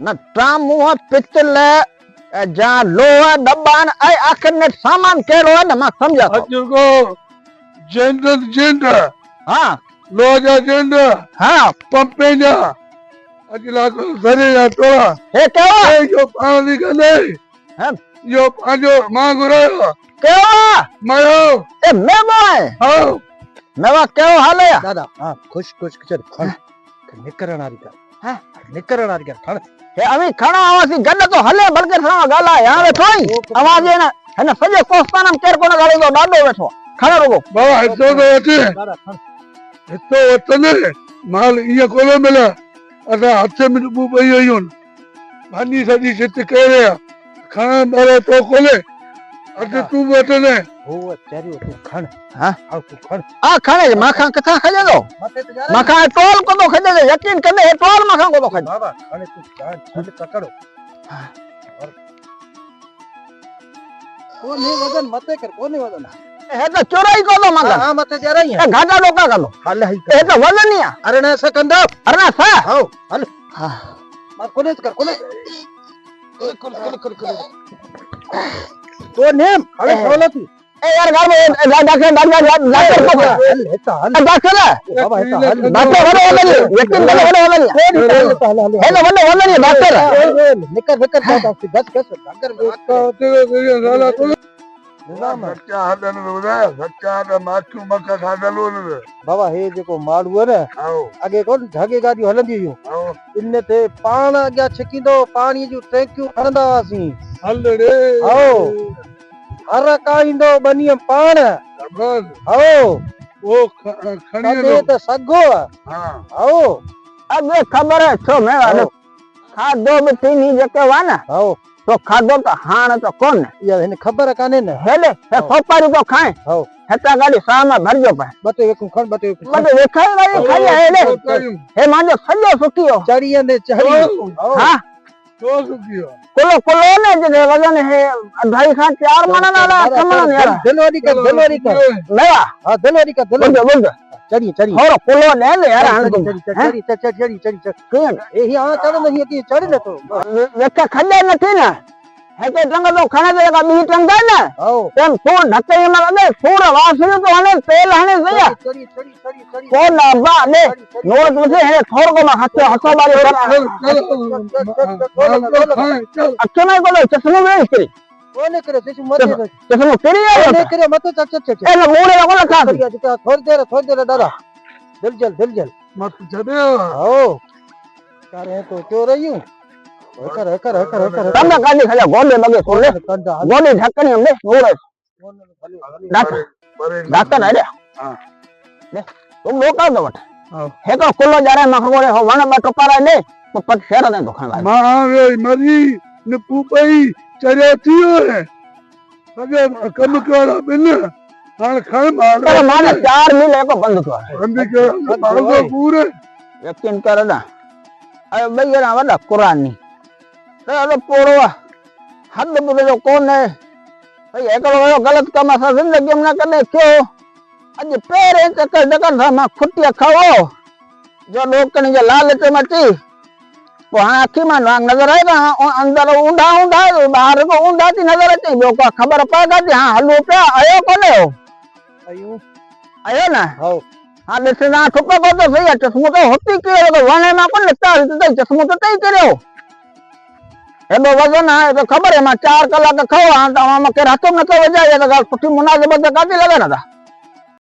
न ट्राम हुआ पितल जा लोहा दबान ऐं आखिर में सामान कहिड़ो आहे न मां सम्झा थो जेको जेंट हा लोह जा जेंट हा पंपे जा अॼु सरे जा टोला हे कहिड़ो आहे इहो पाण थी कंदे हा इहो पंहिंजो मां घुरायो कहिड़ो आहे मयो ए मेवा आहे हा मेवा कहिड़ो हाल आहे दादा हाँ खुश खुश चल खण निकरण वारी कर हाँ निकरण वारी कर खण हे अमी खणा आवासी गॾ तो हले बल्कि सां ॻाल्हाए हाणे वेठो ई आवाज़ न हिन सॼे कोस्तान में केरु कोन ॻाल्हाईंदो ॾाढो वेठो खण रुगो बाबा हितो तो अचे दादा खण हितो वतन माल ईअं कोन मिले असां हथ में ॾुबू पई आहियूं भानी सॼी चित कहिड़े खण ॿार तो कोने अॼु तूं वतन वो चरियो तू खण हाँ आओ तू खण आ खणे माखा किथां खजे तो मथे ते जा माखा टोल को तो खजे यकीन कंदे हे टोल माखा को तो खजे बाबा खण तू खण पकड़ो कोने वजन मथे कर कोने वजन हे तो चोराई को तो मगर हां मथे जा रही है ए घाटा लोका का लो हल है हे तो वजन ही अरे ना सेकंड अरे ना सा आओ हल हां मार कोने कर तो नेम अरे सोलत ए यार घर में डॉक्टर को हल हेता हल डॉक्टर बाबा हेता हल डॉक्टर वडो वदनी यकीन कंदे वडो वदनी हे तो वडो वदनी डॉक्टर निकर निकर दादा गस गस अगर सच्चा हदन ॿुधायो सच्चा त माखियूं मख खाधल हुन बाबा हे जेको माड़ू है आओ अगे कोन ढगे गाड़ी हलंदी हुयूं आओ इन ते पाण अॻियां छिकींदो पाणी जूं टैंकियूं खणंदा हुआसीं हल रे आओ हर काईंदो बनिय पाण बस आओ वो खणी कदे त सगो हां आओ अबे खबर है छो मैं वाले खादो में तीनी जके वा ना आओ तो खादो तो हाण तो कोन या हिन खबर काने न हेले हे खोपारी तो खाए आओ हेता गाड़ी सामा भरजो पे बते वेखूं खण बते बट वेखाई गाड़ी खाई हेले हे मांजो सॼो सुकियो चढ़िए ने चढ़ी आओ हां तो सुकियो कोलो कोलो ने जे वजन है अढाई खां 4 मन ना कमन यार दिलवारी कर लेवा हां दिलवारी कर बुझ बुझ चढ़ी चढ़ी और कोलो ले ले यार हां तुम चढ़ी ए ही हां चढ़ नहीं थी चढ़ ले तो वेख खडे नथी ना है के टंग तो खणे ते का बी टंग ना आओ तेम सूर ढके में लगे सूर वासने तो हने तेल हने सया चढ़ी को ना बा ने नोट मुझे है थोड़ को हाथ हसो बारी अच्छो नहीं बोलो चश्मा में इसकी कोने करे जैसे मते चश्मा तेरी है कोने करे मते चच ए ना मोड़े को लगा थोड़ी देर दादा दिल जल मत चढ़े आओ करे तो क्यों रही हूं कर तंग गाड़ी खजा गोले बगे सोले गोले ढकनी हमने मोड़े डॉक्टर है हां ले तुम लोका दो वट हां हे को कुल्लो जा रे मखगोड़े हो वन बा टोपारा ले तो पट शेर दे दुकान वाला मां वे मरी ने पूपई चढ़े थियो है सगे कम करा बिन हां खण मार पर माने 4 मील को बंद कर बंद के मारो पूरे यकीन कर ना अरे भैया वडा कुरानी तो पोड़ो हद बुझो कोन है भाई एकड़ो गलत कम असा जिंदगी में न कने क्यों अज पेरे चक्कर डकर था मां खुटिया खाओ जो लोकनी जे लालच मची वो हां अखी में नजर आएगा अंदर ऊंधा ऊंधा बाहर को ऊंधा थी नजर अचे जो का खबर पएगा थी हां हलो पे आयो कोने हो आयो ना आओ हां ॾिसंदा ठुक को तो सही चश्मो तो होती के तो वने में कोन लगता है चश्मो तो तई करियो एडो वजन है तो खबर है मां 4 कलाक खाओ हां तो मां के हथ में तो वजाए तो सुठी मुनासिबत काती लगे ना था